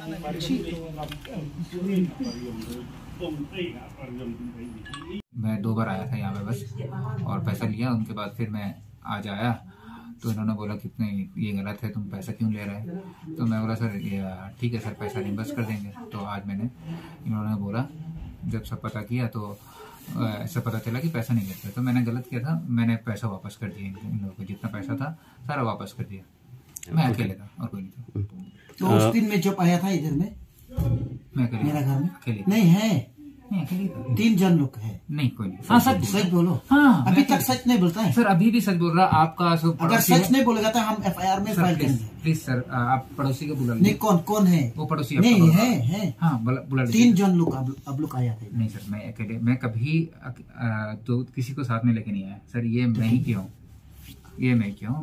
मैं 2 बार आया था यहाँ पे बस, और पैसा लिया। उनके बाद फिर मैं आज आया तो इन्होंने बोला कितने, ये गलत है, तुम पैसा क्यों ले रहे हैं? तो मैं बोला सर ठीक है सर, पैसा रिम्बर्स कर देंगे। तो आज मैंने, इन्होंने बोला जब सब पता किया तो ऐसा पता चला कि पैसा नहीं लेते, तो मैंने गलत किया था, मैंने पैसा वापस कर दिया इन लोगों को, जितना पैसा था सारा वापस कर दिया। मैं अकेले था और कोई नहीं था। तो उस दिन में जब आया था इधर में, मैं अकेले, मेरा घर में अकेले नहीं है, अकेले था। 3 जन लोग है। नहीं कोई नहीं। हाँ सच बोलो। हाँ अभी तक सच नहीं बोलता है सर, अभी भी सच बोल रहा। आपका अगर सच नहीं बोलेगा तो हम FIR में फाइल करेंगे। प्लीज सर, आप पड़ोसी को बुला नहीं, कौन है वो पड़ोसी? नहीं है। हाँ बुला 3 जन लोग अब लोग आया था। नहीं सर, मैं अकेले, मैं कभी तो किसी को साथ में लेके नहीं आया सर। ये मैं ही क्यों,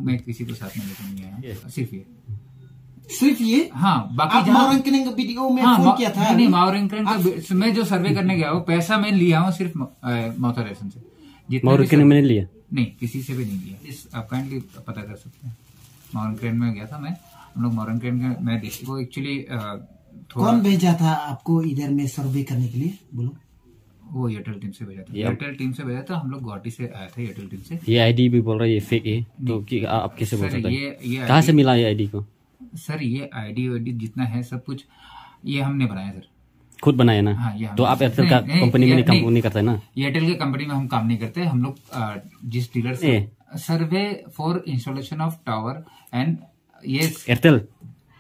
मैं किसी को साथ में लेके नहीं आया, सिर्फ ये। हाँ बाकी आप माउरेंकरेन का वीडियो में फोन किया था। नहीं, माउरेंकरेन का मैं जो सर्वे करने गया वो पैसा मैं लिया हूँ सिर्फ माउथरेशन से। माउरेंकरेन मैंने लिया नहीं, किसी से भी नहीं लिया। इस आप काइंडली पता कर सकते हैं। माउरेंकरेन में गया था मैं, हम लोग माउरेंकरेन का, मैं वो एक्चुअली कौन भेजा था आपको इधर में सर्वे करने के लिए? बोलो। वो एयरटेल टीम से भेजा था। एयरटेल टीम से भेजा था। हम लोग गुवाहाटी से आया था एयरटेल टीम से। ये आईडी भी बोल रहा है ये फेक है, तो आप कैसे बोल सकते हैं? ये कहाँ से मिला ये आईडी को? सर ये आईडी जितना है सब कुछ ये हमने बनाया सर, खुद बनाया ना। हाँ, ये तो आप एयरटेल का कंपनी में काम नहीं करते ना? एयरटेल की कंपनी में हम काम नहीं करते। हम लोग जिस डीलर से सर्वे for installation of tower and ये एयरटेल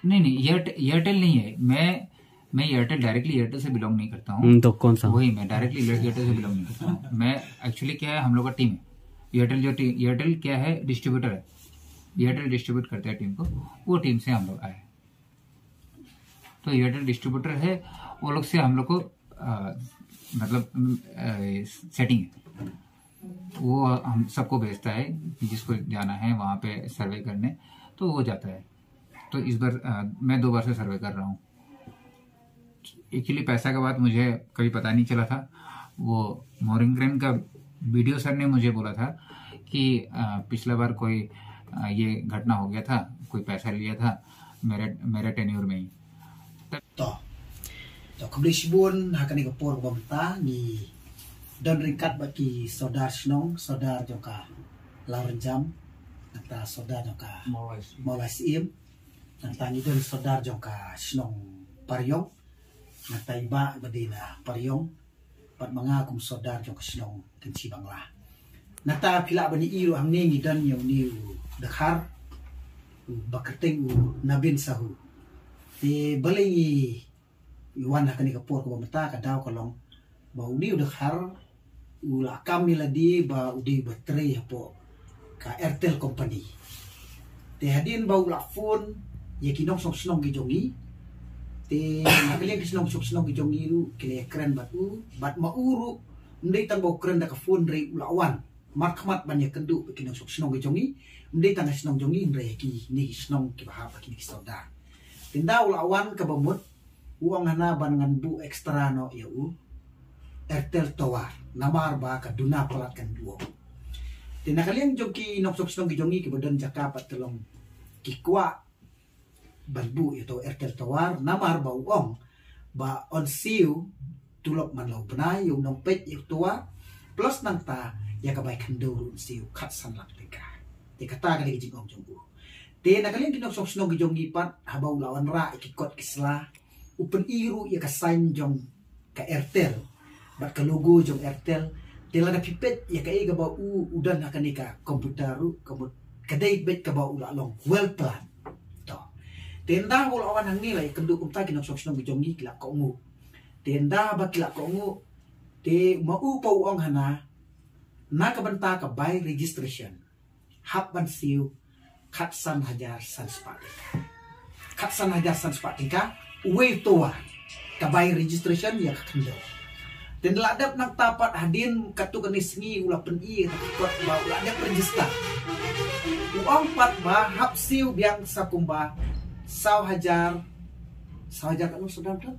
नहीं एयरटेल नहीं है। मैं एयरटेल डायरेक्टली एयरटेल से बिलोंग नहीं करता हूँ। तो कौन सा? वही, मैं डायरेक्टली एयरटेल से बिलोंग नहीं करता हूँ। मैं एक्चुअली क्या है, हम लोग का टीम है एयरटेल क्या है, डिस्ट्रीब्यूटर है। एयरटेल डिस्ट्रीब्यूट करते हैं टीम को, वो टीम से हम लोग आए। तो एयरटेल डिस्ट्रीब्यूटर है, वो लोग से हम लोग को मतलब सेटिंग है, वो हम सबको भेजता है, जिसको जाना है वहाँ पे सर्वे करने, तो वो जाता है। तो इस बार मैं 2 बार से सर्वे कर रहा हूँ। एक्चुअली पैसा का बात मुझे कभी पता नहीं चला था। वो माउरेंकरेन का वीडियो सर ने मुझे बोला था कि पिछला बार कोई ये घटना हो गया था, कोई पैसा लिया था मेरे टेन्योर में ही। तो keberisibuan akan ikapor pemerintah ni dan ringkat bagi saudara senong, saudara joka Lauren Jam, nata saudara joka Maulais Im, nata ni dan saudara joka senong Pariong, nata iba badina Pariong, pat mengakum saudara joka senong Kenci Bangla. Nata pila bani iru ang ni dan yang ni dekhar baketing nabin sahu. Ti beli Iwan akan ikapor ke pemerintah kadau kalong bau ni udah har ula kami ladi ba udi baterai hapo ka Airtel company te hadin bau la phone ye kinong sok snong gijongi te nakaliang kisnong sok snong gijongi lu kile keren batu bat mauru ndai tang bau keren da ka phone rei ulawan markmat banyak kendu kinong sok snong gijongi ndai tang snong jongi rei ki ni snong ki bahapa ki kisoda tinda ulawan ka bamut uang hana bangan bu ekstra no ya Airtel tawar namar ba ka duna palat kan duo tinakaliang joki noksok snong gijongi ki badan jaka patelong kikwa banbu ito Airtel tawar namar ba uong ba on siu tulok man law benay yung nong pet yung tua plus nang ta ya kabay kanduro siu kat san lak tika tikata ka lagi jingong jongbu tinakaliang kinoksok snong gijongi pat habaw lawan ra ikikot kisla Upen iru ya ka sign jong ka Airtel bat ka logo jong Airtel tila na pipet ya ka iga ba udan na kanika komputaru kamut kadait bet ka ba ulalong well plan to tenda wala awan hang nila ya kendu kumta kinoksok snong gijongi kila ko ngu tenda ba kila ko ngu te mau pa uang hana na kabanta ka by registration hapban siu katsan hajar san spatika uwe toa kabay registration ya kakendo dan ladap nak tapat hadin katu kanis ngi ula peni takot ba ula adap register uang pat ba hapsiu biang sakumba saw hajar kanu sedang tu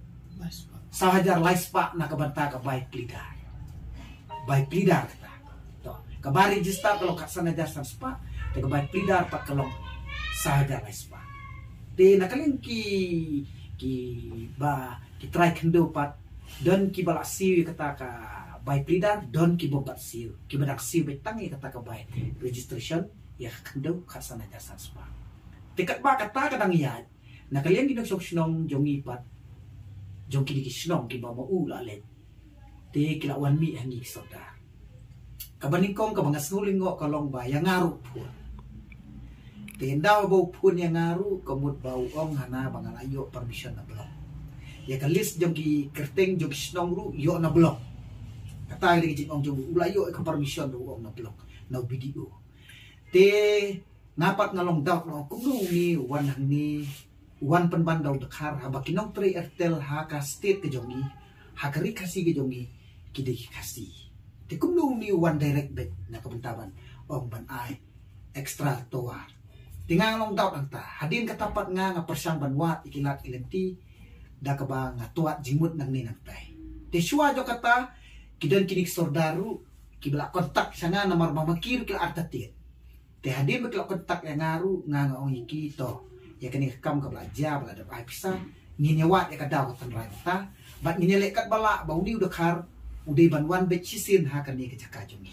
saw hajar laispa nak kabanta kabay plidar kata to kabay register kalau katsan hajar san spa kabay plidar pat kalau saw hajar laispa te nakaling ki ki try kendo pat don ki balak siu kata ka by plidar don ki bombat siu ki badak siu betang kata ka by registration ya kendo khasana jasa spa tikat ba kata kadang ya na kalian kinok sok snong jongi pat jong ki snong ki ba mau la le te kilawan mi hangi soda kabanikong kabangas nguling ngo kalong ba yang ngaru pun tendaw bau pun yang ngaru kemut bau ong hana bangalayo permission na blok ya kalis jong ki kerteng jong snong ru yo na blok kata lagi jing ong jong ulayo ka permission ru ong na blok na video te ngapat ngalong daw no kuno ni wan hang ni wan penban daw dekar ha bakinong tre airtel ha ka state ke jongi ha kari kasih ke jongi kide kasih te kuno ni wan direct bet na kabuntaban ong ban ai extra toa tinggal long daw ang ta hadin katapat nga persang banwat ikilat ilenti da ka ba nga tuat jimut nang ninang tay te suwa jo kata kidan kinik sordaru kibla kontak sana namar mamakir kila artatit te hadin bakla kontak yang ngaru nga ong iki to ya kani kam ka belajar bala da ai pisa nginewat ya kadaw tan rata bat nginelekat bala baudi udah kar udai banwan bet sisin ha kan ni ke jaka jongi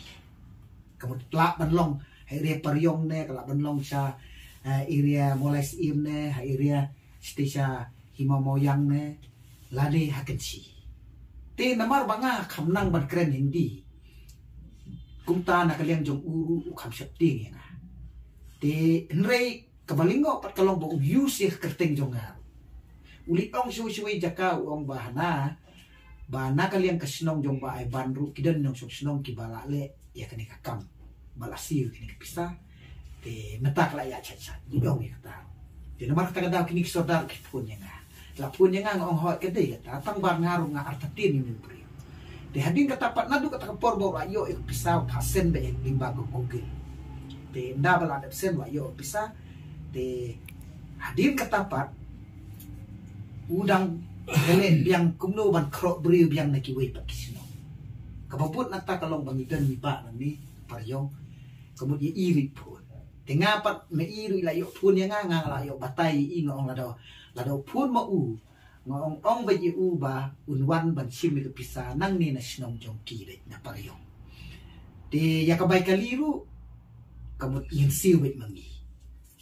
kamu tlak banlong area Paryong ne kala banlong sa area Molais Im ne area stesa Hima Moyang ne lade hakensi te namar banga khamnang ban kren hindi kumta na kaliang jong uru kham septing ya te nrei kabalingo pat kalong bo use kerteng jongar uli ong suwi jaka ong bahana kaliang kasnong jong ba ay banru kidan nong snong ki balale ya kani kakam balasiu kini pisah te metak la ya chat dong ya kata te namar kata daw kini sodar kipun ya nga lapun ya nga ong hot kede ya tatang bar ngaru nga artatin ni pri te hadin kata pat nadu kata kapor bo rayo ik pisah pasen be limba go google te nda bala de sen wa yo pisah te hadin kata pat udang kelen biang kumno ban krok beri biang nakiwe pat kisino kapaput nata kalong bangidan ni ba ni Paryong kemudian iri pun tengapat me iri layo pun yang nga layo batai i ngong lado pun mau ngong ong ba u ba unwan ban sim ke pisa nang ni na snong jong ki de na Paryong te ya kabai kaliru kemudian siu bet mangi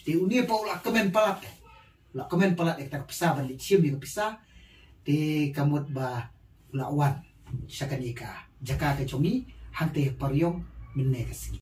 te uni pa la komen palat ek pisa ban sim ke pisa te kamut ba lawan sakanika jaka ke chongi hante Paryong minne kasi